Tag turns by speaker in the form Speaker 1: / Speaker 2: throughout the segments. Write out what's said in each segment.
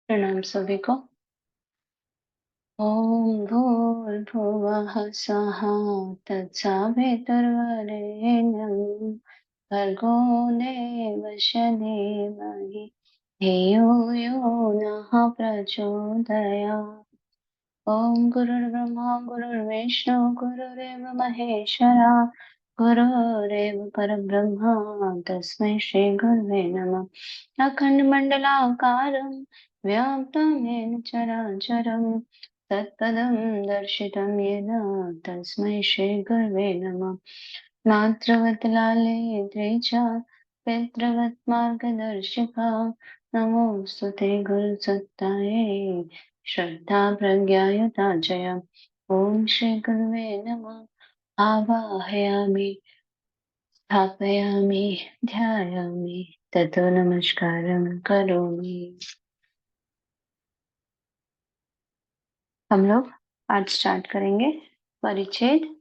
Speaker 1: प्रणाम सभी को। ओम भूर्भुवः स्वः तत्सवितुर्वरेण्यं भर्गो देवस्य धीमहि धियो यो नः प्रचोदयात्। ओम गुरुर्ब्रह्मा गुरुर्विष्णु गुरुरेव महेश्वरा गुरुरेव परब्रह्म तस्मै श्री गुरुवे नमः। अखण्डमण्डलाकारं व्याप्तं येन चराचरं तत्पदं दर्शितं येन तस्मै श्री गुरुवे नमः। मातृवत् लाले च पितृवत् मार्गदर्शिका नमोऽस्तु ते गुरुसत्ताये श्रद्धा प्रज्ञायुता जय। ओम श्री गुरुवे नमः। आवाहयामि स्थापयामि ध्यायामि ततो नमस्कारं करोमि। हम लोग आज स्टार्ट करेंगे परिच्छेद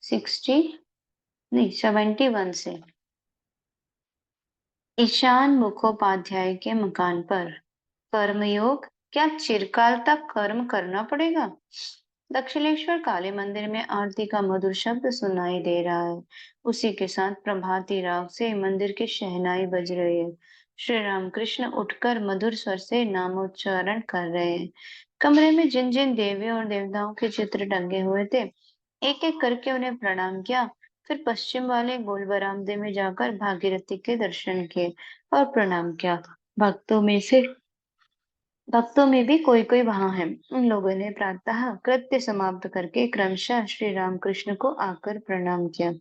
Speaker 1: 71 से। ईशान मुखोपाध्याय के मकान पर कर्मयोग, क्या चिरकाल तक कर्म करना पड़ेगा? दक्षिणेश्वर काली मंदिर में आरती का मधुर शब्द सुनाई दे रहा है। उसी के साथ प्रभाती राग से मंदिर की शहनाई बज रही है। श्री रामकृष्ण उठकर मधुर स्वर से नामोच्चारण कर रहे हैं। कमरे में जिन जिन देवियों और देवताओं के चित्र टंगे हुए थे, एक एक करके उन्हें प्रणाम किया। फिर पश्चिम वाले गोल बरामदे में जाकर भागीरथी के दर्शन किए और प्रणाम किया। भक्तों में भी कोई कोई वहां है। उन लोगों ने प्रातः कृत्य समाप्त करके क्रमशः श्री रामकृष्ण को आकर प्रणाम किया।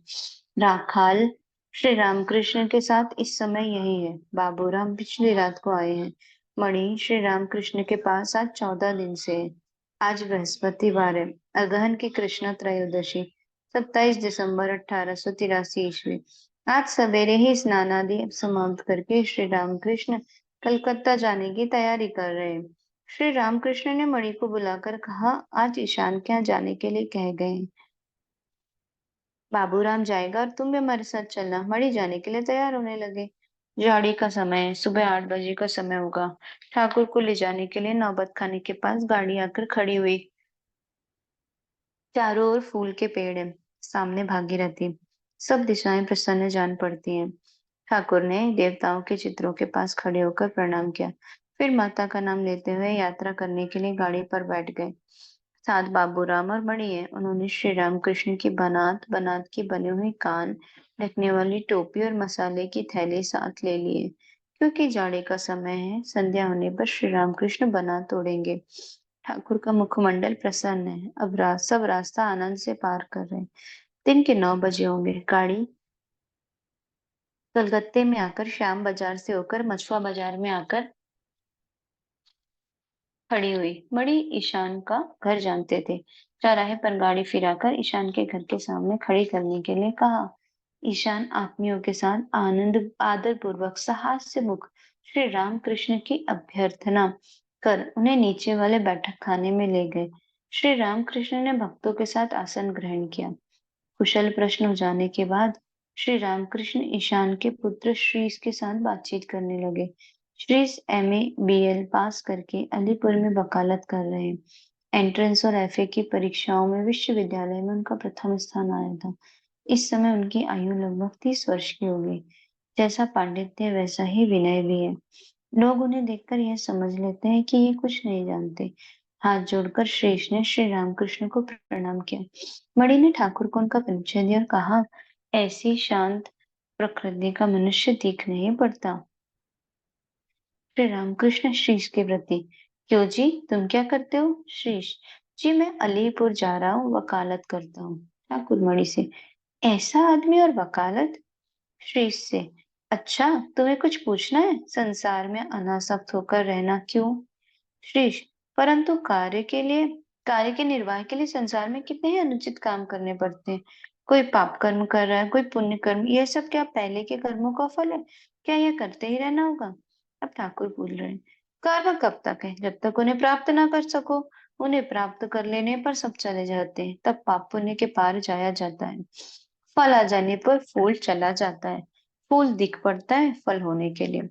Speaker 1: राखाल श्री रामकृष्ण के साथ इस समय यही है। बाबूराम पिछली रात को आए हैं। मणि श्री रामकृष्ण के पास आज 14 दिन से है। आज बृहस्पतिवार है, अगहन की कृष्ण त्रयोदशी, 27 दिसंबर 1883 ईस्वी। आज सवेरे ही स्नानादि समाप्त करके श्री रामकृष्ण कलकत्ता जाने की तैयारी कर रहे हैं। श्री रामकृष्ण ने मणि को बुलाकर कहा, आज ईशान के यहाँ जाने के लिए कह गए हैं। बाबूराम जाएगा और तुम भी हमारे साथ चलना। मणि जाने के लिए तैयार होने लगे। झाड़ी का समय है, सुबह 8 बजे का समय होगा। ठाकुर को ले जाने के लिए नौबत खाने के पास गाड़ी आकर खड़ी हुई। चारों ओर फूल के पेड़ हैं, सामने भागीरथी। सब दिशाएं प्रसन्न जान पड़ती हैं। ठाकुर ने देवताओं के चित्रों के पास खड़े होकर प्रणाम किया। फिर माता का नाम लेते हुए यात्रा करने के लिए गाड़ी पर बैठ गए। साथ बाबूराम और मणि है। उन्होंने श्री रामकृष्ण की बनात बनात की बनी हुई कान ढकने वाली टोपी और मसाले की थैली साथ ले लिए। क्योंकि जाड़े का समय है, संध्या होने पर श्री रामकृष्ण बनात तोड़ेंगे। ठाकुर का मुखमंडल प्रसन्न है। अब सब रास्ता आनंद से पार कर रहे हैं। दिन के 9 बजे होंगे। गाड़ी कलकत्ते में आकर श्याम बाजार से होकर मछुआ बाजार में आकर खड़ी हुई। बड़ी ईशान का घर जानते थे। चौराहे पर गाड़ी फिराकर ईशान के घर के सामने खड़ी करने के लिए कहा। ईशान आत्मियों के साथ आनंद आदर पूर्वक सहास्य मुख श्री रामकृष्ण की अभ्यर्थना कर उन्हें नीचे वाले बैठक खाने में ले गए। श्री रामकृष्ण ने भक्तों के साथ आसन ग्रहण किया। कुशल प्रश्न हो जाने के बाद श्री रामकृष्ण ईशान के पुत्र श्रीश के साथ बातचीत करने लगे। श्रीश एमए बीएल पास करके अलीपुर में वकालत कर रहे हैं। एंट्रेंस और एफए की परीक्षाओं में विश्वविद्यालय में उनका प्रथम स्थान आया था। इस समय उनकी आयु लगभग 30 वर्ष की हो गई। जैसा पांडित्य वैसा ही विनय भी है। लोग उन्हें देखकर यह समझ लेते हैं कि ये कुछ नहीं जानते। हाथ जोड़कर शेष ने श्री रामकृष्ण को प्रणाम किया। मणि ने ठाकुर को उनका परिचय दिया और कहा, ऐसी शांत प्रकृति का मनुष्य दिख नहीं पड़ता। श्री रामकृष्ण शीश के प्रति, क्यों जी, तुम क्या करते हो? शीश जी, मैं अलीपुर जा रहा हूँ, वकालत करता हूँ। ठाकुर मणि से, ऐसा आदमी और वकालत? शीश से, अच्छा, तुम्हें कुछ पूछना है? संसार में अनासक्त होकर रहना क्यों? शीश, परंतु कार्य के निर्वाह के लिए संसार में कितने ही अनुचित काम करने पड़ते हैं। कोई पाप कर्म कर रहा है, कोई पुण्य कर्म, यह सब क्या पहले के कर्मों का फल है? क्या यह करते ही रहना होगा? अब ठाकुर बोल रहे हैं, कर्म कब तक है? जब तक उन्हें प्राप्त ना कर सको। उन्हें प्राप्त कर लेने पर सब चले जाते हैं, तब पाप पुण्य के पार जाया जाता है। फल आ जाने पर फूल चला जाता है। फूल दिख पड़ता है फल होने के लिए।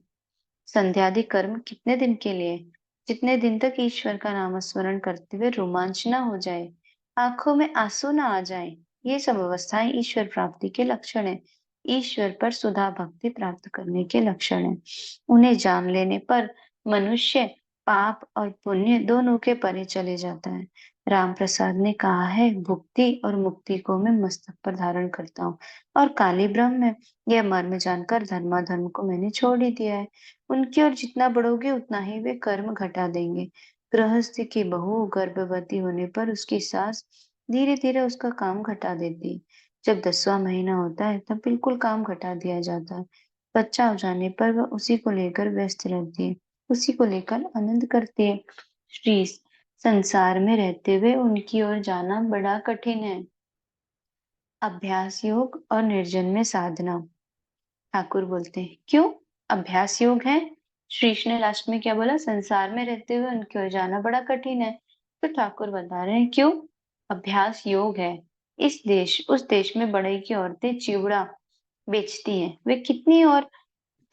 Speaker 1: संध्यादि कर्म कितने दिन के लिए? जितने दिन तक ईश्वर का नामस्मरण करते हुए रोमांच ना हो जाए, आंखों में आंसू ना आ जाए, ये सब अवस्थाएं ईश्वर प्राप्ति के लक्षण है। ईश्वर पर सुधा भक्ति प्राप्त करने के लक्षण है। उन्हें जान लेने पर मनुष्य पाप और पुण्य दोनों के परे चले जाता है। राम प्रसाद ने कहा है, भुक्ति और मुक्ति को मैं मस्तक पर धारण करता हूँ और काली ब्रह्म में यह मर्म जानकर धर्माधर्म को मैंने छोड़ ही दिया है। उनकी ओर जितना बढ़ोगे उतना ही वे कर्म घटा देंगे। गृहस्थ की बहू गर्भवती होने पर उसकी सास धीरे धीरे उसका काम घटा देती है। जब 10वां महीना होता है तब बिल्कुल काम घटा दिया जाता है। बच्चा हो जाने पर वह उसी को लेकर व्यस्त रहती है, उसी को लेकर आनंद करती है। श्री संसार में रहते हुए उनकी ओर जाना बड़ा कठिन है। अभ्यास योग और निर्जन में साधना। ठाकुर बोलते हैं, क्यों? अभ्यास योग है। श्रीश ने लास्ट में क्या बोला? संसार में रहते हुए उनकी ओर जाना बड़ा कठिन है। तो ठाकुर बता रहे हैं क्यों? अभ्यास योग है। इस देश उस देश में बड़ई की औरतें चिवड़ा बेचती हैं। वे कितनी और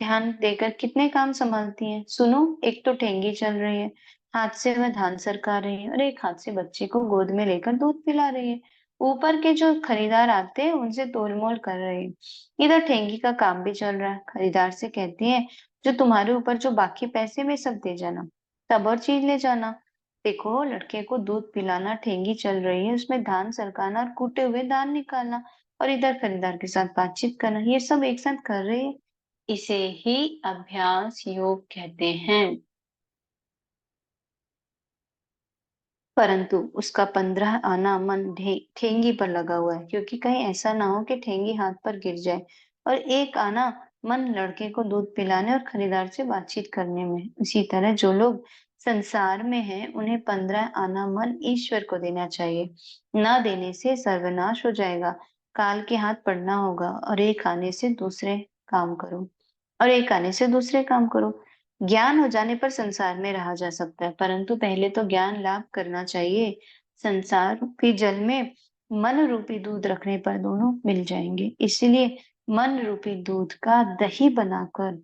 Speaker 1: ध्यान देकर कितने काम संभालती हैं। सुनो, एक तो ठेंगी चल रही है, हाथ से वह धान सरका रही है और एक हाथ से बच्चे को गोद में लेकर दूध पिला रही है। ऊपर के जो खरीदार आते हैं उनसे तोलमोल कर रही है। इधर ठेंगी का काम भी चल रहा है। खरीदार से कहती है, जो तुम्हारे ऊपर जो बाकी पैसे में सब दे जाना, तब और चीज ले जाना। देखो, लड़के को दूध पिलाना ठेंगी चल रही है, उसमें धान सरकाना और कूटे हुए धान निकालना, और इधर खरीदार के साथ बातचीत करना, ये सब एक साथ कर रही है। इसे ही अभ्यास योग कहते हैं। परंतु उसका 15 आना मन ठेंगी पर लगा हुआ है, क्योंकि कहीं ऐसा ना हो कि ठेंगी हाथ पर गिर जाए। और एक आना मन लड़के को दूध पिलाने और खरीदार से बातचीत करने में। इसी तरह जो लोग संसार में हैं, उन्हें 15 आना मन ईश्वर को देना चाहिए। ना देने से सर्वनाश हो जाएगा, काल के हाथ पड़ना होगा। और एक आने से दूसरे काम करो, और एक आने से दूसरे काम करो। ज्ञान हो जाने पर संसार में रहा जा सकता है, परंतु पहले तो ज्ञान लाभ करना चाहिए। संसार रूपी जल में मन रूपी दूध रखने पर दोनों मिल जाएंगे। इसलिए मन रूपी दूध का दही बनाकर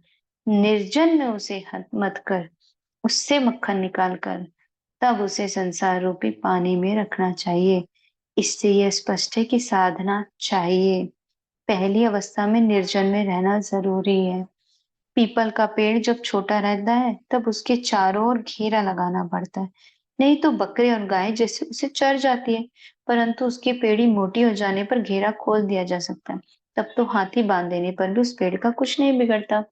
Speaker 1: निर्जन में उसे मत कर, उससे मक्खन निकाल कर तब उसे संसार रूपी पानी में रखना चाहिए। इससे यह स्पष्ट है कि साधना चाहिए। पहली अवस्था में निर्जन में रहना जरूरी है। पीपल का पेड़ जब छोटा रहता है तब उसके चारों ओर घेरा लगाना पड़ता है, नहीं तो बकरे और गाय जैसे उसे चर जाती है। परंतु उसकी पेड़ी मोटी हो जाने पर घेरा खोल दिया जा सकता है, तब तो हाथी बांध देने पर भी उस पेड़ का कुछ नहीं बिगड़ता।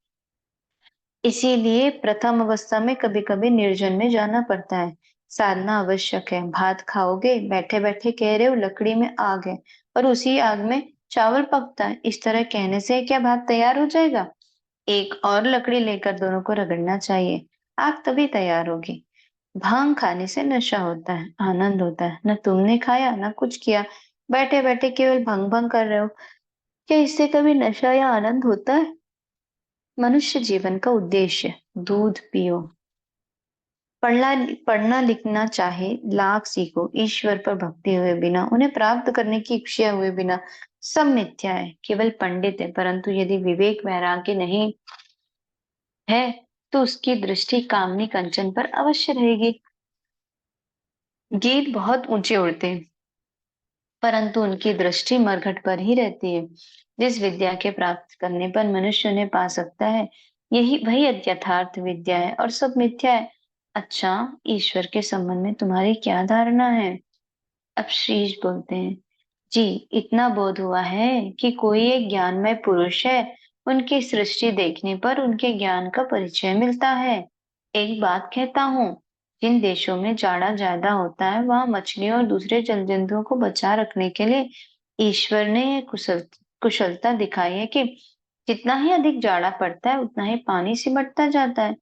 Speaker 1: इसीलिए प्रथम अवस्था में कभी कभी निर्जन में जाना पड़ता है। साधना आवश्यक है। भात खाओगे, बैठे बैठे कह रहे हो लकड़ी में आग है, और उसी आग में चावल पकता है, इस तरह कहने से क्या भात तैयार हो जाएगा? एक और लकड़ी लेकर दोनों को रगड़ना चाहिए, आग तभी तैयार होगी। भांग खाने से नशा होता है, आनंद होता है। न तुमने खाया न कुछ किया, बैठे बैठे केवल भंग भंग कर रहे हो। क्या इससे कभी नशा या आनंद होता है? मनुष्य जीवन का उद्देश्य, दूध पियो। पढ़ना पढ़ना लिखना चाहे लाख सीखो, ईश्वर पर भक्ति हुए बिना, उन्हें प्राप्त करने की इच्छा हुए बिना, सब मिथ्या है। केवल पंडित है, परंतु यदि विवेक वैराग्य नहीं है तो उसकी दृष्टि कामनी कंचन पर अवश्य रहेगी। गीत बहुत ऊंचे उड़ते हैं, परंतु उनकी दृष्टि मरघट पर ही रहती है। जिस विद्या के प्राप्त करने पर मनुष्य उन्हें पा सकता है, यही वही यथार्थ विद्या है, और सब मिथ्या है। अच्छा, ईश्वर के संबंध में तुम्हारी क्या धारणा है? अब शीश बोलते हैं, जी, इतना बोध हुआ है कि कोई एक ज्ञानमय पुरुष है। उनकी सृष्टि देखने पर उनके ज्ञान का परिचय मिलता है। एक बात कहता हूँ, जिन देशों में जाड़ा ज्यादा होता है, वहां मछलियों और दूसरे जल जंतुओं को बचा रखने के लिए ईश्वर ने यह कुशलता दिखाई है कि जितना ही अधिक जाड़ा पड़ता है उतना ही पानी सिमटता जाता है।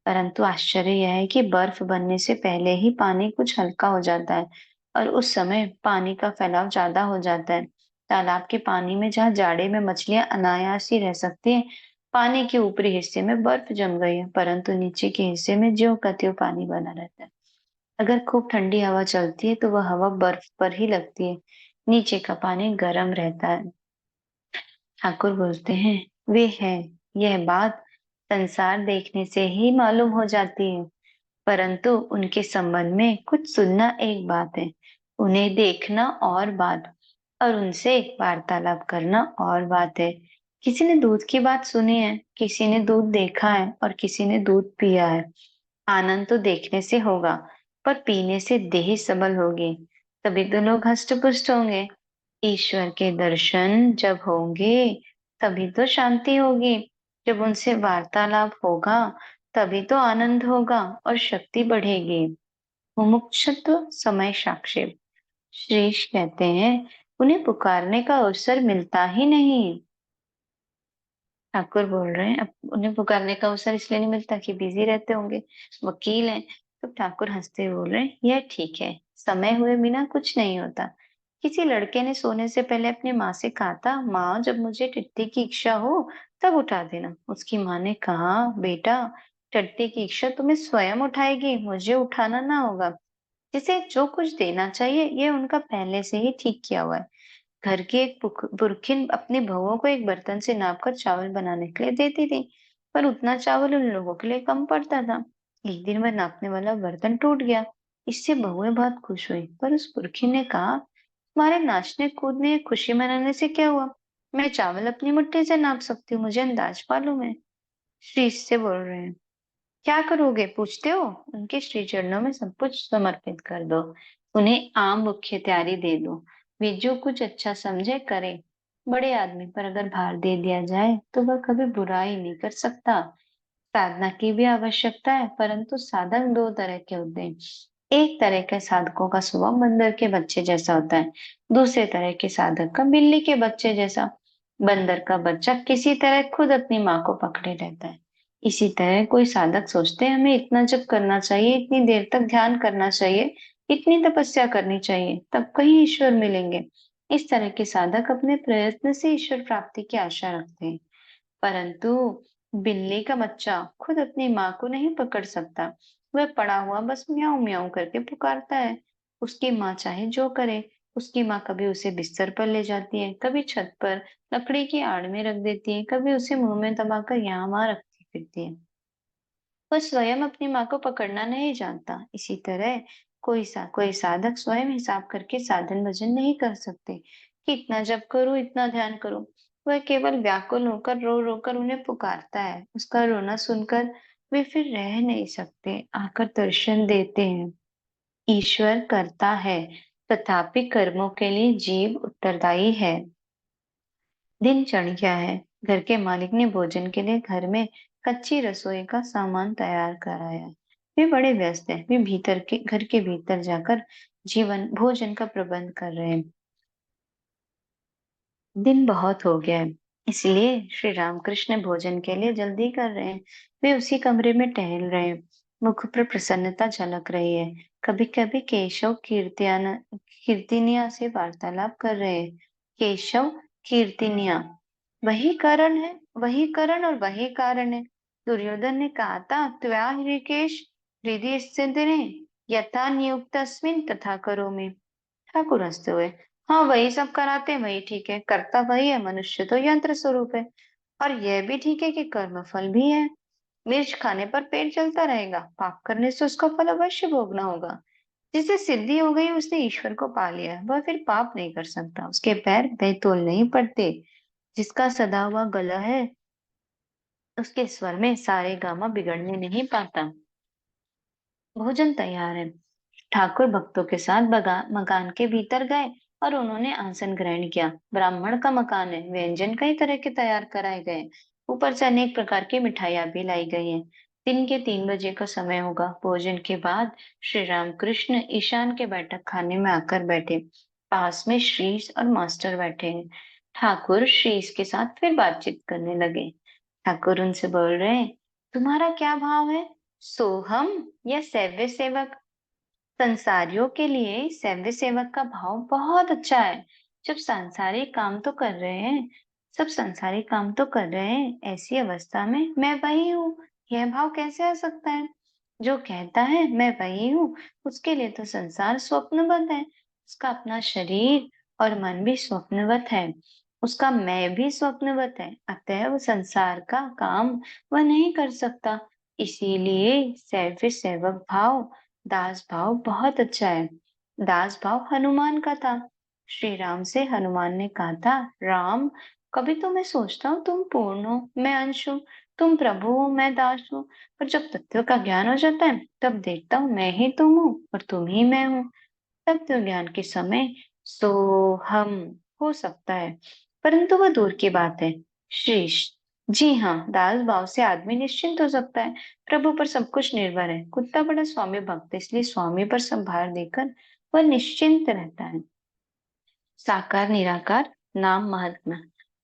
Speaker 1: परंतु आश्चर्य यह है कि बर्फ बनने से पहले ही पानी कुछ हल्का हो जाता है, और उस समय पानी का फैलाव ज्यादा हो जाता है। तालाब के पानी में जहाँ जाड़े में मछलियां अनायास ही रह सकती हैं, पानी के ऊपरी हिस्से में बर्फ जम गई है, परंतु नीचे के हिस्से में ज्यों का त्यों पानी बना रहता है। अगर खूब ठंडी हवा चलती है तो वह हवा बर्फ पर ही लगती है, नीचे का पानी गर्म रहता है। ठाकुर बोलते हैं, वे है, यह बात संसार देखने से ही मालूम हो जाती है। परंतु उनके संबंध में कुछ सुनना एक बात है, उन्हें देखना और बात, और उनसे वार्तालाप करना और बात है। किसी ने दूध की बात सुनी है, किसी ने दूध देखा है और किसी ने दूध पिया है। आनंद तो देखने से होगा, पर पीने से देह सबल होगी, तभी तो लोग हष्ट पुष्ट होंगे। ईश्वर के दर्शन जब होंगे तभी तो शांति होगी। जब उनसे वार्तालाप होगा तभी तो आनंद होगा और शक्ति बढ़ेगी। मुमुक्षुत्व समय साक्षी श्रीश कहते हैं, उन्हें पुकारने का अवसर मिलता ही नहीं। ठाकुर बोल रहे हैं, अब उन्हें पुकारने का अवसर इसलिए नहीं मिलता कि बिजी रहते होंगे, वकील हैं। तो ठाकुर हंसते हुए बोल रहे हैं, यह ठीक है, समय हुए बिना कुछ नहीं होता। किसी लड़के ने सोने से पहले अपनी माँ से कहा था, माँ जब मुझे टट्टी की इच्छा हो तब उठा देना। उसकी माँ ने कहा, बेटा टट्टी की इच्छा तुम्हें स्वयं उठाएगी, मुझे उठाना ना होगा। जिसे जो कुछ देना चाहिए ये उनका पहले से ही ठीक किया हुआ है। घर की एक पुरखिन अपनी बहुओं को एक बर्तन से नापकर चावल बनाने के लिए देती थी, पर उतना चावल उन लोगों के लिए कम पड़ता था। एक दिन वह नापने वाला बर्तन टूट गया। इससे बहुएं बहुत खुश हुई, पर उस पुरखिन ने कहा, तुम्हारे नाचने कूदने खुशी मनाने से क्या हुआ? मैं चावल अपनी मुट्ठी से नाप सकती हूँ, मुझे अंदाज मालूम है। श्री इससे बोल रहे हैं, क्या करोगे पूछते हो? उनके श्री चरणों में सब कुछ समर्पित कर दो। उन्हें आम मुख्य तैयारी दे दो। वे जो कुछ अच्छा समझे करे। बड़े आदमी पर अगर भार दे दिया जाए तो वह कभी बुराई नहीं कर सकता। साधना की भी आवश्यकता है, परंतु साधन दो तरह के होते हैं। एक तरह के साधकों का स्वभाव बंदर के बच्चे जैसा होता है, दूसरे तरह के साधक का बिल्ली के बच्चे जैसा। बंदर का बच्चा किसी तरह खुद अपनी माँ को पकड़े रहता है। इसी तरह कोई साधक सोचते हैं हमें इतना जप करना चाहिए, इतनी देर तक ध्यान करना चाहिए, इतनी तपस्या करनी चाहिए, तब कहीं ईश्वर मिलेंगे। इस तरह के साधक अपने प्रयत्न से ईश्वर प्राप्ति की आशा रखते हैं। परंतु बिल्ली का बच्चा खुद अपनी माँ को नहीं पकड़ सकता। वह पड़ा हुआ बस म्याऊं म्याऊं करके पुकारता है। उसकी माँ चाहे जो करे। उसकी माँ कभी उसे बिस्तर पर ले जाती है, कभी छत पर लकड़ी की आड़ में रख देती है, कभी उसे मुंह में दबाकर यहाँ वहां रखती फिरती है। वह स्वयं अपनी माँ को पकड़ना नहीं जानता। इसी तरह कोई साधक स्वयं हिसाब करके साधन भजन नहीं कर सकते कि इतना जप करूं, इतना ध्यान करूं। वह केवल व्याकुल होकर रो रो कर उन्हें पुकारता है। उसका रोना सुनकर वे फिर रह नहीं सकते, आकर दर्शन देते हैं। ईश्वर करता है, तथापि कर्मों के लिए जीव उत्तरदायी है। दिन चढ़ गया है। घर के मालिक ने भोजन के लिए घर में कच्ची रसोई का सामान तैयार कराया। वे बड़े व्यस्त हैं। वे घर के भीतर जाकर जीवन भोजन का प्रबंध कर रहे हैं। दिन बहुत हो गया है, इसलिए श्री रामकृष्ण भोजन के लिए जल्दी कर रहे हैं। वे उसी कमरे में टहल रहे हैं। मुख पर प्रसन्नता झलक रही है। कभी कभी केशव कीर्तिनिया से वार्तालाप कर रहे हैं। केशव कीर्तिनिया, वही करण है, वही करण और वही कारण है। दुर्योधन ने कहा था, त्वया ऋषिकेश हृदय स्थितिने यथा नियुक्तस्मिन् तथा करोमि। ठाकुर हंसते हुए, हाँ वही सब कराते हैं, वही ठीक है, करता वही है, मनुष्य तो यंत्र स्वरूप है। और यह भी ठीक है कि कर्म फल भी है। मिर्च खाने पर पेट चलता रहेगा, पाप करने से उसका फल अवश्य भोगना होगा। जिसे सिद्धि हो गई उसने ईश्वर को पा लिया, वह फिर पाप नहीं कर सकता, उसके पैर बैतोल नहीं पड़ते। जिसका सदा हुआ गला है, उसके स्वर में सारे गामा बिगड़ने नहीं पाता। भोजन तैयार है। ठाकुर भक्तों के साथ मकान के भीतर गए और उन्होंने आसन ग्रहण किया। ब्राह्मण का मकान है, व्यंजन कई तरह के तैयार कराए गए। ऊपर से अनेक प्रकार की मिठाइयां भी लाई गई हैं। दिन के 3 बजे का समय होगा। भोजन के बाद श्री रामकृष्ण ईशान के बैठक खाने में आकर बैठे। पास में श्रीश और मास्टर बैठे हैं। ठाकुर श्रीश के साथ फिर बातचीत करने लगे। ठाकुर उनसे बोल रहे हैं, तुम्हारा क्या भाव है, सोहम या सेव्य सेवक? संसारियों के लिए सेव्य सेवक का भाव बहुत अच्छा है। जब सांसारिक काम तो कर रहे हैं, सब संसारिक काम तो कर रहे हैं, ऐसी अवस्था में मैं वही हूँ, यह भाव कैसे आ सकता है? जो कहता है मैं वही हूँ, उसके लिए तो संसार स्वप्नवत है। उसका अपना शरीर और मन भी स्वप्नवत है। उसका मैं भी स्वप्नवत है। अतः वो संसार का काम वह नहीं कर सकता। इसीलिए सैफे सेवक भाव, दास भाव बहुत अच्छा है। दास भाव हनुमान का था। श्री राम से हनुमान ने कहा था, राम, कभी तो मैं सोचता हूँ तुम पूर्ण हो, मैं अंश हूँ, तुम प्रभु हो, मैं दास हूँ, पर जब तत्व का ज्ञान हो जाता है तब देखता हूँ मैं ही तुम हूँ और तुम ही मैं हूँ। तत्व ज्ञान के समय सो हम हो सकता है, परंतु वह दूर की बात है। श्रीश, जी हाँ, दास भाव से आदमी निश्चिंत हो सकता है। प्रभु पर सब कुछ निर्भर है। कुत्ता बड़ा स्वामी भक्त है, इसलिए स्वामी पर सब भार देकर वह निश्चिंत रहता है। साकार निराकार नाम महात्मा।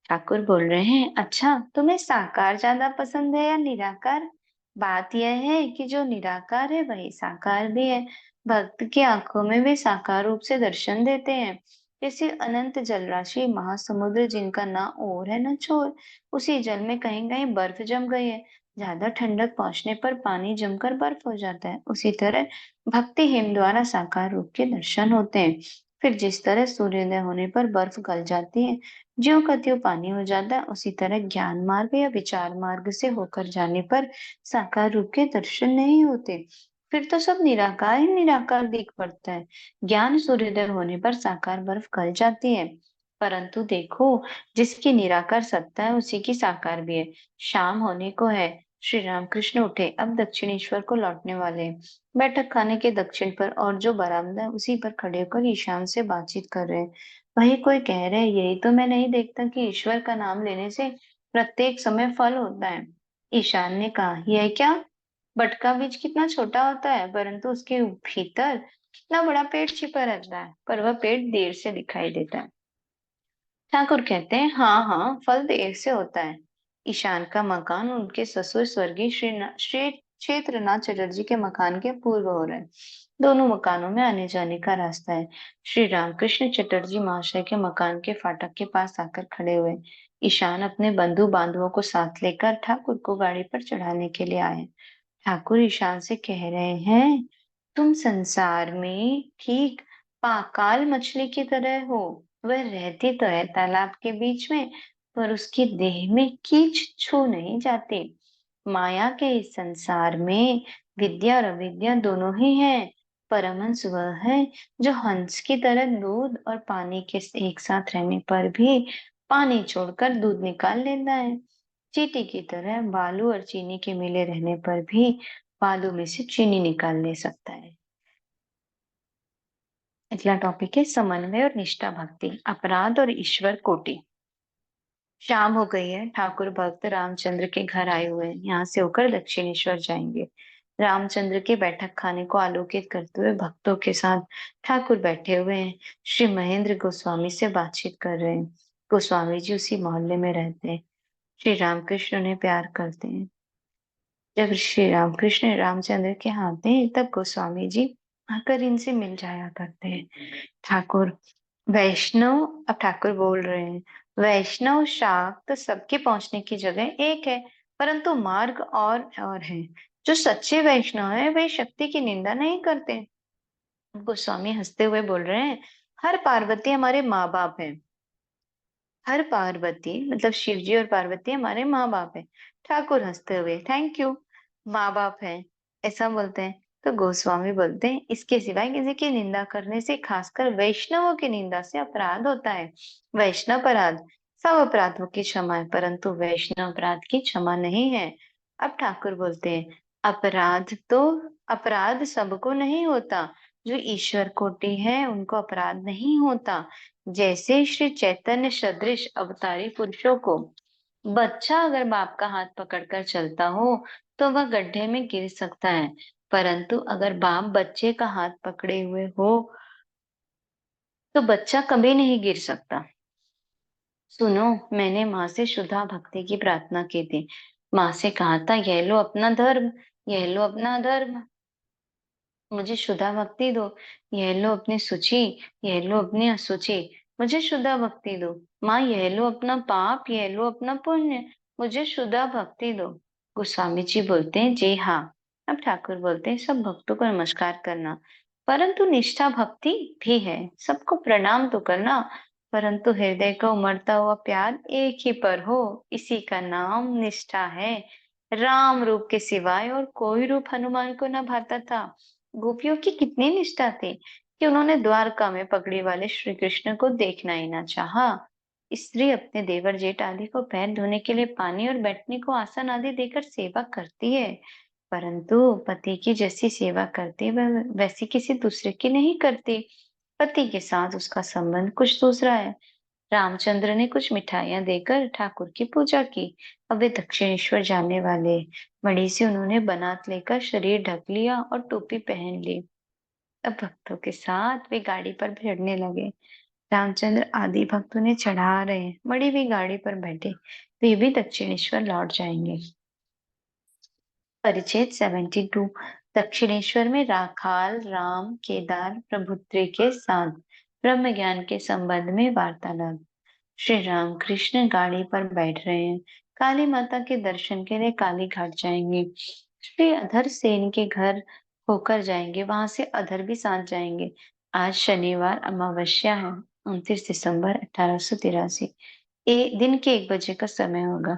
Speaker 1: ठाकुर बोल रहे हैं, अच्छा तुम्हें साकार ज्यादा पसंद है या निराकार? बात यह है कि जो निराकार है वही साकार भी है। भक्त की आंखों में भी साकार रूप से दर्शन देते हैं। जैसे अनंत जलराशि महासमुद्र, जिनका ना ओर है न छोर, उसी जल में कहीं कहीं बर्फ जम गई है। ज्यादा ठंडक पहुंचने पर पानी जमकर बर्फ हो जाता है। उसी तरह भक्ति हिम द्वारा साकार रूप के दर्शन होते हैं। फिर जिस तरह सूर्योदय होने पर बर्फ गल जाती है, ज्यों का त्यों पानी हो जाता है, उसी तरह ज्ञान मार्ग या विचार मार्ग से होकर जाने पर साकार रूप के दर्शन नहीं होते। फिर तो सब निराकार ही निराकार दिख पड़ता है। ज्ञान सूर्योदय होने पर साकार बर्फ गल जाती है, परंतु देखो, जिसकी निराकार सत्ता है उसी की साकार भी है। शाम होने को है। श्री रामकृष्ण उठे, अब दक्षिणेश्वर को लौटने वाले हैं। बैठक खाने के दक्षिण पर और जो बरामदा है उसी पर खड़े होकर ईशान से बातचीत कर रहे हैं। वही कोई कह रहे हैं, यही तो मैं नहीं देखता कि ईश्वर का नाम लेने से प्रत्येक समय फल होता है। ईशान ने कहा, यह क्या? बटका बीज कितना छोटा होता है, परंतु उसके भीतर कितना बड़ा पेड़ छिपा रहता है, पर वह पेड़ देर से दिखाई देता है। ठाकुर कहते हैं, हाँ हाँ, फल देर से होता है। ईशान का मकान उनके ससुर स्वर्गीय श्री क्षेत्रनाथ चटर्जी के मकान के पूर्व हो रहा है। दोनों मकानों में आने जाने का रास्ता है। श्री रामकृष्ण चटर्जी महाशय के मकान के फाटक के पास आकर खड़े हुए। ईशान अपने बंधु बांधवों को साथ लेकर ठाकुर को गाड़ी पर चढ़ाने के लिए आए। ठाकुर ईशान से कह रहे हैं, तुम संसार में ठीक पाकाल मछली की तरह हो। वह रहती तो है तालाब के बीच में, पर उसकी देह में कीच छू नहीं जाती। माया के इस संसार में विद्या और अविद्या दोनों ही हैं। परमहंस वह है जो हंस की तरह दूध और पानी के एक साथ रहने पर भी पानी छोड़कर दूध निकाल लेता है। चींटी की तरह बालू और चीनी के मिले रहने पर भी बालू में से चीनी निकाल ले सकता है। अगला टॉपिक है समन्वय और निष्ठा भक्ति, अपराध और ईश्वर कोटि। शाम हो गई है। ठाकुर भक्त रामचंद्र के घर आए हुए हैं। यहाँ से होकर दक्षिणेश्वर जाएंगे। रामचंद्र के बैठक खाने को आलोकित करते हुए भक्तों के साथ ठाकुर बैठे हुए हैं। श्री महेंद्र गोस्वामी से बातचीत कर रहे हैं। गोस्वामी जी उसी मोहल्ले में रहते हैं। श्री रामकृष्ण उन्हें प्यार करते हैं। जब श्री रामकृष्ण रामचंद्र के यहाँ आते हैं तब गोस्वामी जी आकर इनसे मिल जाया करते हैं। ठाकुर, वैष्णव, अब ठाकुर बोल रहे हैं, वैष्णव शाक्त सबके पहुंचने की जगह एक है, परंतु मार्ग और है। जो सच्चे वैष्णव है वे शक्ति की निंदा नहीं करते। गोस्वामी हंसते हुए बोल रहे हैं, हर पार्वती हमारे माँ बाप है। हर पार्वती मतलब शिव जी और पार्वती हमारे माँ बाप है। ठाकुर हंसते हुए, थैंक यू, माँ बाप है ऐसा बोलते हैं। तो गोस्वामी बोलते हैं, इसके सिवाय किसी की निंदा करने से, खासकर वैष्णवों की निंदा से अपराध होता है। वैष्णव अपराध, सब अपराधों की क्षमा है, परंतु वैष्णव अपराध की क्षमा नहीं है। अब ठाकुर बोलते हैं, अपराध सबको नहीं होता। जो ईश्वर कोटि है उनको अपराध नहीं होता। जैसे श्री चैतन्य सदृश अवतारी पुरुषों को बच्चा अगर बाप का हाथ पकड़कर चलता हो तो वह गड्ढे में गिर सकता है, परंतु अगर बाप बच्चे का हाथ पकड़े हुए हो तो बच्चा कभी नहीं गिर सकता। सुनो, मैंने माँ से शुद्धा भक्ति की प्रार्थना की थी। माँ से कहा था, यह लो अपना धर्म, यह लो अपना धर्म, मुझे शुद्धा भक्ति दो। यह लो अपनी सूची, यह लो अपनी असूची, मुझे शुद्धा भक्ति दो। माँ, यह लो अपना पाप, यह लो अपना पुण्य, मुझे शुद्धा भक्ति दो। गोस्वामी जी बोलते हैं, जी हाँ। अब ठाकुर बोलते हैं, सब भक्तों को नमस्कार करना, परंतु निष्ठा भक्ति भी है। सबको प्रणाम तो करना, परंतु हृदय का उमड़ता हुआ प्यार एक ही पर हो, इसी का नाम निष्ठा है। राम रूप के सिवाय और कोई रूप हनुमान को न भाता था। गोपियों की कितनी निष्ठा थी कि उन्होंने द्वारका में पगड़ी वाले श्री कृष्ण को देखना ही ना चाहा। स्त्री अपने देवर जेठ आदि को पैर धोने के लिए पानी और बैठने को आसन आदि देकर सेवा करती है, परंतु पति की जैसी सेवा करती वह वैसी किसी दूसरे की नहीं करती। पति के साथ उसका संबंध कुछ दूसरा है। रामचंद्र ने कुछ मिठाइयां देकर ठाकुर की पूजा की। अब वे दक्षिणेश्वर जाने वाले। मणि से उन्होंने बनात लेकर शरीर ढक लिया और टोपी पहन ली। अब भक्तों के साथ वे गाड़ी पर चढ़ने लगे। रामचंद्र आदि भक्त उन्हें चढ़ा रहे। मणि भी गाड़ी पर बैठे। वे भी दक्षिणेश्वर लौट जाएंगे। परिच्छेद 72। दक्षिणेश्वर में राखाल राम केदार प्रभुत्री के साथ ब्रह्म ज्ञान के संबंध में वार्तालाप। श्री राम कृष्ण गाड़ी पर बैठ रहे हैं। काली माता के दर्शन के लिए काली घाट जाएंगे। श्री अधर सेन के घर होकर जाएंगे, वहां से अधर भी साथ जाएंगे। आज शनिवार अमावस्या है, 29 दिसंबर 1883। दिन के 1 बजे का समय होगा।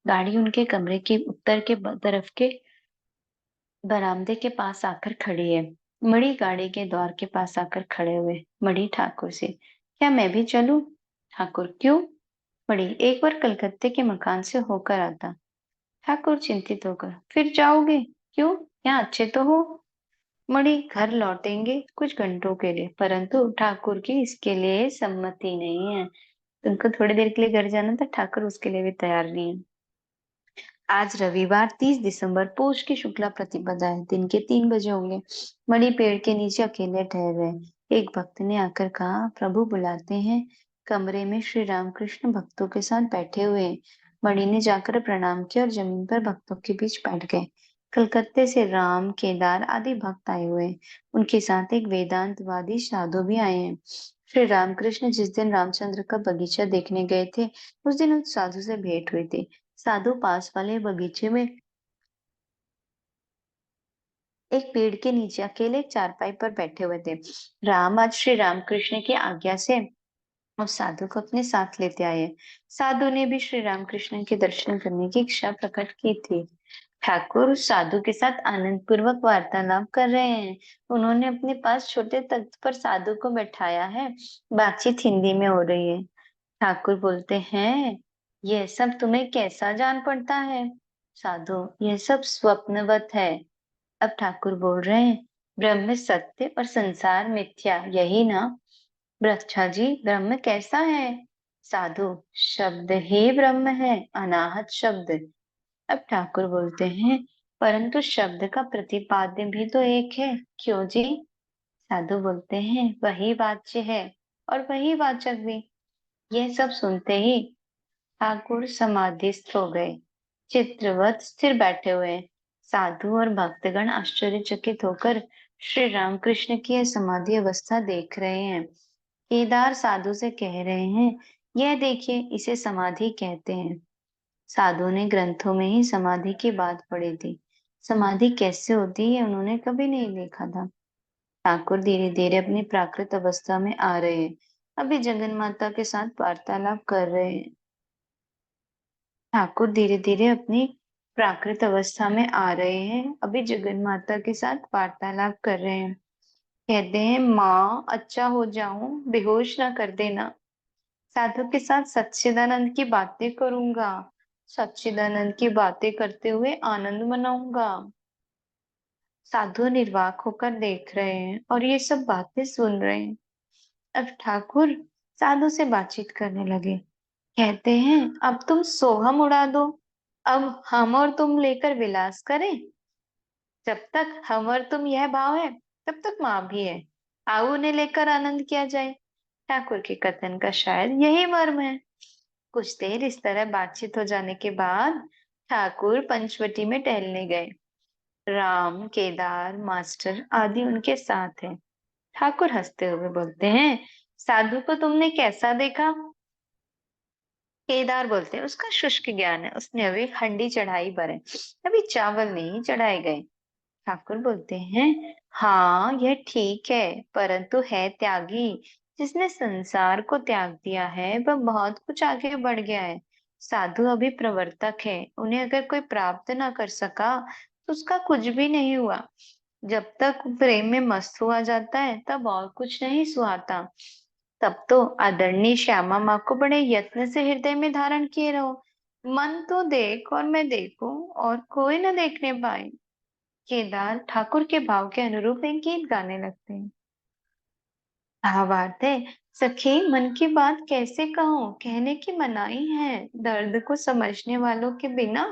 Speaker 1: गाड़ी उनके कमरे के उत्तर के तरफ के बरामदे के पास आकर खड़ी है। मणि गाड़ी के द्वार के पास आकर खड़े हुए। मणि ठाकुर से, क्या मैं भी चलूं? ठाकुर, क्यों? मणि, एक बार कलकत्ते के मकान से होकर आता। ठाकुर चिंतित होकर, फिर जाओगे? क्यों? यहाँ अच्छे तो हो। मणि, घर लौटेंगे कुछ घंटों के लिए, परंतु ठाकुर की इसके लिए सम्मति नहीं है। तुमको थोड़ी देर के लिए घर जाना था, ठाकुर उसके लिए भी तैयार नहीं है। आज रविवार 30 दिसंबर पौष की शुक्ला प्रतिपदा है। दिन के 3 बजे होंगे। मणि पेड़ के नीचे अकेले ठहर रहे। एक भक्त ने आकर कहा, प्रभु बुलाते हैं। कमरे में श्री रामकृष्ण भक्तों के साथ बैठे हुए हैं। मणि ने जाकर प्रणाम किया और जमीन पर भक्तों के बीच बैठ गए। कलकत्ते से राम केदार आदि भक्त आए हुए हैं। उनके साथ एक वेदांतवादी साधु भी आए हैं। श्री रामकृष्ण जिस दिन रामचंद्र का बगीचा देखने गए थे, उस दिन उस साधु से भेंट हुई थी। साधु पास वाले बगीचे में एक पेड़ के नीचे अकेले एक चारपाई पर बैठे हुए थे। राम आज श्री रामकृष्ण की आज्ञा से उस साधु को अपने साथ लेते आए। साधु ने भी श्री रामकृष्ण के दर्शन करने की इच्छा प्रकट की थी। ठाकुर उस साधु के साथ आनंद पूर्वक वार्तालाप कर रहे हैं। उन्होंने अपने पास छोटे तख्त पर साधु को बैठाया है। बातचीत हिंदी में हो रही है। ठाकुर बोलते हैं, यह सब तुम्हें कैसा जान पड़ता है? साधु, यह सब स्वप्नवत है। अब ठाकुर बोल रहे हैं, ब्रह्म सत्य और संसार मिथ्या, यही ना? बृक्षा जी, ब्रह्म कैसा है? साधु, शब्द ही ब्रह्म है, अनाहत शब्द। अब ठाकुर बोलते हैं, परंतु शब्द का प्रतिपाद्य भी तो एक है, क्यों जी? साधु बोलते हैं, वही वाच्य है और वही वाचक भी। यह सब सुनते ही ठाकुर समाधिस्थ हो गए, चित्रवत स्थिर बैठे हुए। साधु और भक्तगण आश्चर्यचकित होकर श्री रामकृष्ण की यह समाधि अवस्था देख रहे हैं। केदार साधु से कह रहे हैं, यह देखिए, इसे समाधि कहते हैं। साधु ने ग्रंथों में ही समाधि की बात पढ़ी थी। समाधि कैसे होती है उन्होंने कभी नहीं देखा था। ठाकुर धीरे धीरे अपनी प्राकृत अवस्था में आ रहे हैं। अभी जगन माता के साथ वार्तालाप कर रहे हैं। ठाकुर धीरे धीरे अपनी प्राकृत अवस्था में आ रहे हैं। अभी जगन माता के साथ वार्तालाप कर रहे हैं। कहते हैं, माँ अच्छा हो जाऊं, बेहोश ना कर देना। साधु के साथ सच्चिदानंद की बातें करूंगा। सच्चिदानंद की बातें करते हुए आनंद मनाऊंगा। साधु निर्वाक होकर देख रहे हैं और ये सब बातें सुन रहे हैं। अब ठाकुर साधु से बातचीत करने लगे। कहते हैं, अब तुम सोहम उड़ा दो। अब हम और तुम लेकर विलास करें। जब तक हम और तुम यह भाव है, तब तक माँ भी है। आओ उन्हें लेकर आनंद किया जाए। ठाकुर के कथन का शायद यही मर्म है। कुछ देर इस तरह बातचीत हो जाने के बाद ठाकुर पंचवटी में टहलने गए। राम केदार मास्टर आदि उनके साथ है। ठाकुर हंसते हुए बोलते हैं, साधु को तुमने कैसा देखा? केदार बोलते हैं, उसका शुष्क ज्ञान है, उसने अभी हंडी चढ़ाई पर है, अभी चावल नहीं चढ़ाए गए। ठाकुर बोलते हैं, हाँ यह ठीक है, परंतु है त्यागी। जिसने संसार को त्याग दिया है वह बहुत कुछ आगे बढ़ गया है। साधु अभी प्रवर्तक है, उन्हें अगर कोई प्राप्त ना कर सका तो उसका कुछ भी नहीं हुआ। जब तक प्रेम में मस्त हुआ जाता है तब और कुछ नहीं सुहाता। तब तो आदरणीय श्यामा माँ को बड़े यत्न से हृदय में धारण किए रहो। मन तो देख और मैं देखूं और कोई न देखने पाए। केदार ठाकुर के भाव के अनुरूप एक गीत गाने लगते हैं। भावार्थ है, सखी मन की बात कैसे कहूं, कहने की मनाही है। दर्द को समझने वालों के बिना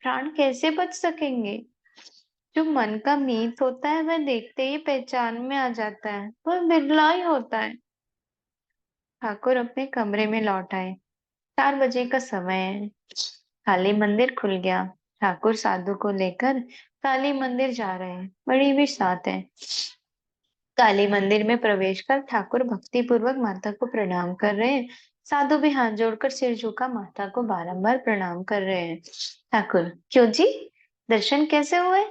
Speaker 1: प्राण कैसे बच सकेंगे। जो मन का मीत होता है वह देखते ही पहचान में आ जाता है, वह बिरला ही होता है। ठाकुर अपने कमरे में लौट आए। 4 बजे का समय है। काली मंदिर खुल गया। ठाकुर साधु को लेकर काली मंदिर जा रहे हैं। बड़ी भी साथ है। काली मंदिर में प्रवेश कर ठाकुर भक्ति पूर्वक माता को प्रणाम कर रहे हैं। साधु भी हाथ जोड़कर सिर झुका माता को बारंबार प्रणाम कर रहे हैं। ठाकुर, क्यों जी, दर्शन कैसे हुए?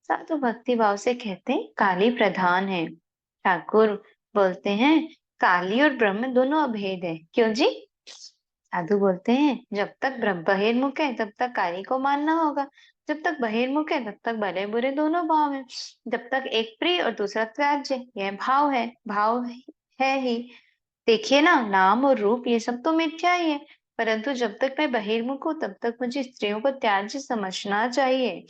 Speaker 1: साधु भक्ति भाव से कहते हैं, काली प्रधान है। ठाकुर बोलते हैं, काली और ब्रह्म दोनों अभेद है। क्यों जी? साधु बोलते हैं, जब तक ब्रह्म बहिर्मुख है तब तक काली को मानना होगा, जब तक बहिर्मुख है तब तक भले बुरे दोनों भाव है। जब तक एक प्रिय और दूसरा त्याज्य, यह भाव है, भाव है ही। देखिए ना, नाम और रूप ये सब तो मिथ्या ही है, परंतु जब तक मैं बहिर्मुख हूँ तब तक मुझे स्त्रियों को त्याज्य समझना चाहिए।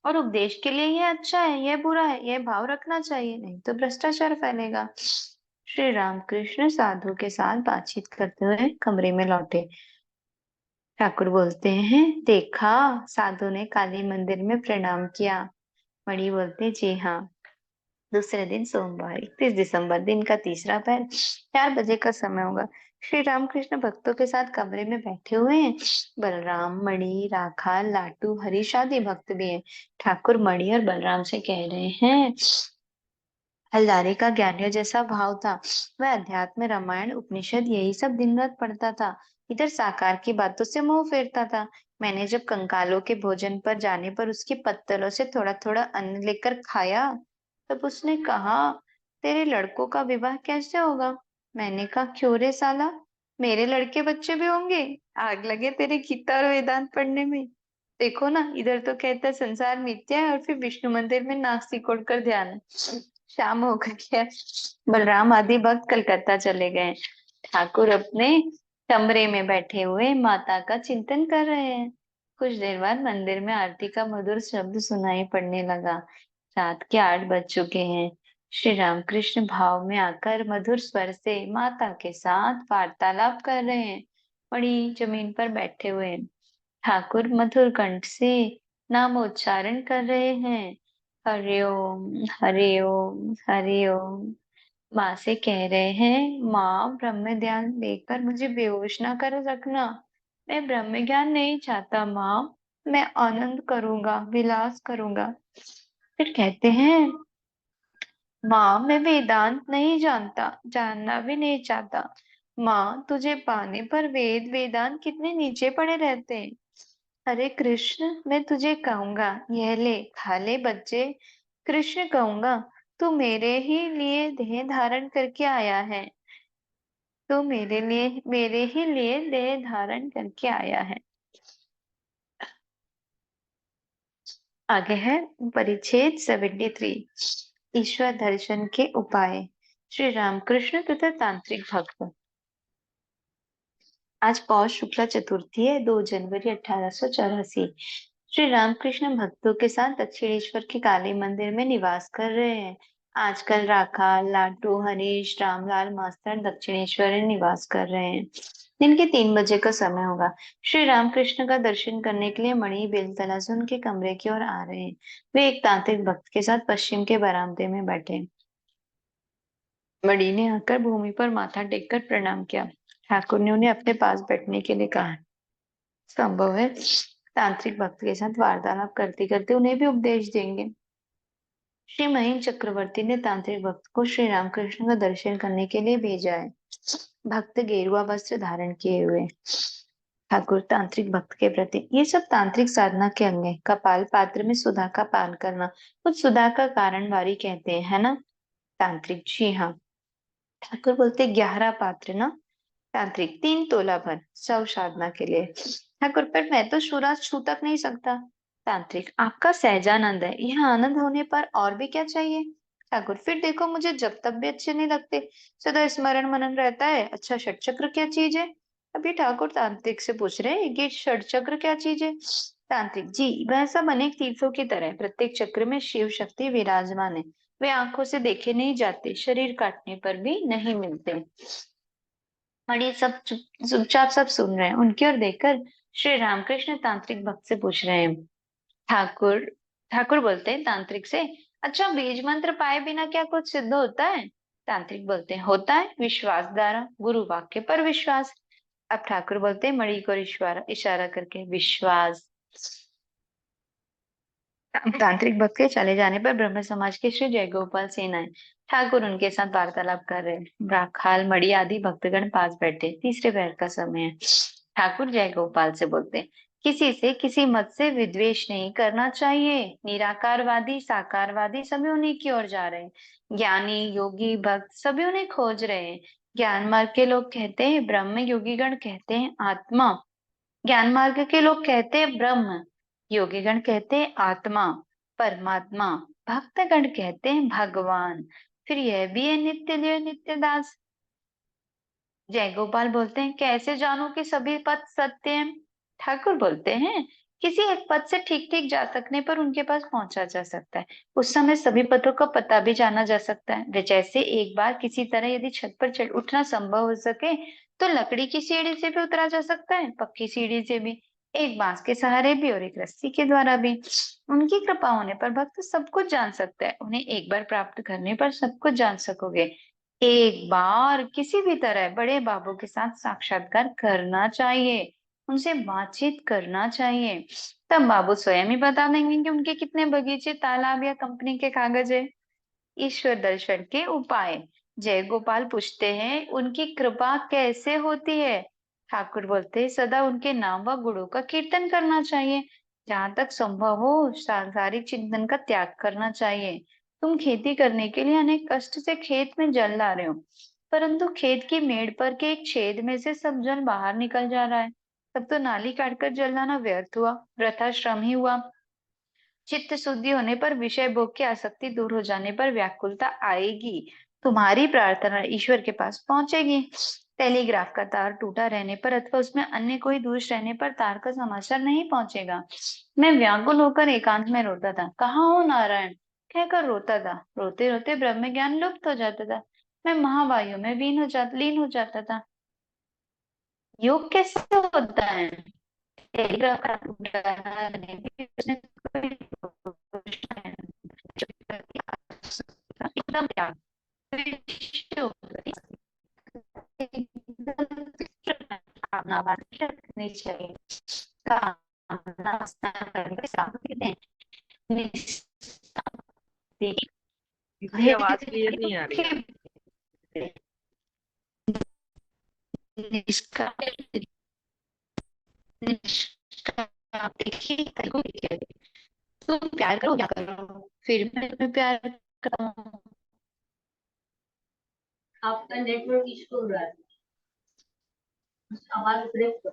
Speaker 1: और उपदेश के लिए यह अच्छा है, यह बुरा है, यह भाव रखना चाहिए, नहीं तो भ्रष्टाचार फैलेगा। श्री रामकृष्ण साधु के साथ बातचीत करते हुए कमरे में लौटे। ठाकुर बोलते हैं, देखा, साधु ने काली मंदिर में प्रणाम किया। मणि बोलते, जी हाँ। दूसरे दिन सोमवार 31 दिसंबर, दिन का तीसरा पहर, 4 बजे का समय होगा। श्री रामकृष्ण भक्तों के साथ कमरे में बैठे हुए हैं। बलराम, मणि, राखा, लाटू, हरीश आदि भक्त भी हैं। ठाकुर मणि और बलराम से कह रहे हैं, हल्दारी का ज्ञानियों जैसा भाव था। वह अध्यात्म, रामायण, उपनिषद यही सब दिन रात पढ़ता था। इधर साकार की बातों से मुंह फेरता था। मैंने जब कंकालों के भोजन पर जाने पर उसके पत्तलों से थोड़ा थोड़ा अन्न लेकर खाया, तब उसने कहा, तेरे लड़कों का विवाह कैसे होगा? मैंने कहा, क्यों रे साला, मेरे लड़के बच्चे भी होंगे। आग लगे तेरे गीता और वेदांत पढ़ने में। देखो ना, इधर तो कहता है संसार मिथ्या है और फिर विष्णु मंदिर में नाक सिकोड़ कर ध्यान। शाम हो गई है। बलराम आदि भक्त कलकत्ता चले गए। ठाकुर अपने कमरे में बैठे हुए माता का चिंतन कर रहे हैं। कुछ देर बाद मंदिर में आरती का मधुर शब्द सुनाई पड़ने लगा। रात के 8 बज चुके हैं। श्री रामकृष्ण भाव में आकर मधुर स्वर से माता के साथ वार्तालाप कर रहे हैं। बड़ी जमीन पर बैठे हुए हैं। ठाकुर मधुर कंठ से नामोच्चारण कर रहे हैं। हरिओम, हरिओम, हरिओम। माँ से कह रहे हैं, माँ, ब्रह्म ध्यान देकर मुझे बेहोश ना कर रखना। मैं ब्रह्म ज्ञान नहीं चाहता माँ, मैं आनंद करूंगा, विलास करूंगा। फिर कहते हैं, माँ, मैं वेदांत नहीं जानता, जानना भी नहीं चाहता। माँ, तुझे पाने पर वेद वेदांत कितने नीचे पड़े रहते हैं। अरे कृष्ण, मैं तुझे कहूंगा, यह ले, खा ले बच्चे। कृष्ण कहूंगा, तू मेरे ही लिए देह धारण करके आया है। तू मेरे ही लिए देह धारण करके आया है। आगे है परिच्छेद 73, ईश्वर दर्शन के उपाय। श्री रामकृष्ण तथा तांत्रिक भक्त। आज पौष शुक्ला चतुर्थी है, 2 जनवरी 1884। श्री रामकृष्ण भक्तों के साथ दक्षिणेश्वर के काली मंदिर में निवास कर रहे हैं। आजकल राखा, लाटू, हरीश, रामलाल मास्टर दक्षिणेश्वर में निवास कर रहे हैं। दिन के 3 बजे का समय होगा। श्री रामकृष्ण का दर्शन करने के लिए मणि बेलतला से उनके कमरे की ओर आ रहे हैं। वे एक तांत्रिक भक्त के साथ पश्चिम के बरामदे में बैठे। मणि ने आकर भूमि पर माथा टेककर प्रणाम किया। ठाकुर ने उन्हें अपने पास बैठने के लिए कहा। संभव है तांत्रिक भक्त के साथ वार्तालाप करते करते उन्हें भी उपदेश देंगे। श्री महेंद्र चक्रवर्ती ने तांत्रिक भक्त को श्री रामकृष्ण का दर्शन करने के लिए भेजा है। भक्त गेरुआ वस्त्र धारण किए हुए। ठाकुर तांत्रिक भक्त के प्रति, ये सब तांत्रिक साधना के अंग है। कपाल पात्र में सुधा का पान करना, कुछ सुधा का कारण वारी कहते हैं, है ना? तांत्रिक, जी हाँ। ठाकुर बोलते, 11 पात्र ना? तांत्रिक, 3 तोला भर, शव साधना के लिए। ठाकुर, पर मैं तो सूरज छू तक नहीं सकता। तांत्रिक, आपका सहजानंद है, यह आनंद होने पर और भी क्या चाहिए? ठाकुर, फिर देखो मुझे जब तक भी अच्छे नहीं लगते, सदा स्मरण मनन रहता है। अच्छा, षट चक्र क्या चीज है? अभी ठाकुर तांत्रिक से पूछ रहे हैं कि षट चक्र क्या चीज है। तांत्रिक जी, वह सब अनेक तीर्थों की तरह है। प्रत्येक चक्र में शिव शक्ति विराजमान है। वे आंखों से देखे नहीं जाते, शरीर काटने पर भी नहीं मिलते। और ये सब चुपचाप सब सुन रहे हैं। उनकी ओर देखकर श्री रामकृष्ण तांत्रिक भक्त से पूछ रहे हैं। ठाकुर ठाकुर बोलते हैं तांत्रिक से, अच्छा, बीज मंत्र पाए बिना क्या कुछ सिद्ध होता है? तांत्रिक बोलते हैं, होता है, विश्वास द्वारा, गुरु वाक्य पर विश्वास। अब ठाकुर बोलते हैं मणि को इशारा इशारा करके, विश्वास। तांत्रिक भक्त के चले जाने पर ब्रह्म समाज के श्री जयगोपाल सेन आए। ठाकुर उनके साथ वार्तालाप कर रहे हैं। राखाल, मणि आदि भक्तगण पास बैठे। तीसरे पहर का समय है। ठाकुर जयगोपाल से बोलते हैं, किसी से किसी मत से विद्वेष नहीं करना चाहिए। निराकारवादी साकारवादी सभी उन्हीं की ओर जा रहे हैं। ज्ञानी योगी भक्त सभी उन्हें खोज रहे हैं। ज्ञान मार्ग के लोग कहते हैं ब्रह्म, योगीगण कहते हैं आत्मा। ज्ञान मार्ग के लोग कहते हैं ब्रह्म, योगीगण कहते हैं आत्मा, परमात्मा, भक्तगण कहते हैं भगवान। फिर यह भी है नित्य देव नित्य दास। जय गोपाल बोलते हैं, कैसे जानूं कि सभी पथ सत्य हैं? ठाकुर बोलते हैं, किसी एक पथ से ठीक ठीक जा सकने पर उनके पास पहुंचा जा सकता है। उस समय सभी पथों का पता भी जाना जा सकता है। वे जैसे एक बार किसी तरह यदि छत पर चढ़ उठना संभव हो सके, तो लकड़ी की सीढ़ी से भी उतरा जा सकता है, पक्की सीढ़ी से भी, एक बांस के सहारे भी और एक रस्सी के द्वारा भी। उनकी कृपा होने पर भक्त सब कुछ जान सकता है। उन्हें एक बार प्राप्त करने पर सब कुछ जान सकोगे। एक बार किसी भी तरह बड़े बाबू के साथ साक्षात्कार करना चाहिए, उनसे बातचीत करना चाहिए। तब बाबू स्वयं ही बता देंगे कि उनके कितने बगीचे, तालाब या कंपनी के कागज है। ईश्वर दर्शन के उपाय। जय गोपाल पूछते हैं, उनकी कृपा कैसे होती है? ठाकुर बोलते हैं, सदा उनके नाम व गुणों का कीर्तन करना चाहिए। जहां तक संभव हो सांसारिक चिंतन का त्याग करना चाहिए। तुम खेती करने के लिए अनेक कष्ट से खेत में जल ला रहे हो, परंतु खेत की मेड़ पर के एक छेद में से सब जल बाहर निकल जा रहा है। तब तो नाली काटकर जल लाना व्यर्थ हुआ, वृथा श्रम ही हुआ। चित्त शुद्धि होने पर, विषय भोग की आसक्ति दूर हो जाने पर व्याकुलता आएगी। तुम्हारी प्रार्थना ईश्वर के पास पहुंचेगी। टेलीग्राफ का तार टूटा रहने पर अथवा उसमें अन्य कोई दोष रहने पर तार का समाचार नहीं पहुंचेगा। मैं व्याकुल होकर एकांत में रोता था, कहाँ हो नारायण कहकर रोता था। रोते रोते ब्रह्म ज्ञान लुप्त हो जाता था। मैं महावायु में लीन हो जाता था। योग कैसे होता है? टेलीग्राफ का टूटा रहने पर उसमें कोई दोष नहीं, एकदम त्याग, रखनी चाहिए। कामना स्नान करने के साथ कहते हैं,
Speaker 2: किसी आवाज क्लियर नहीं आ रही है।
Speaker 1: निष्ठा निष्ठा देखिए, तुम प्यार करो क्या करो, फिर मैं तुम्हें प्यार करता हूँ। आपका नेटवर्क इशू हो रहा है, आवाज ब्रेक हो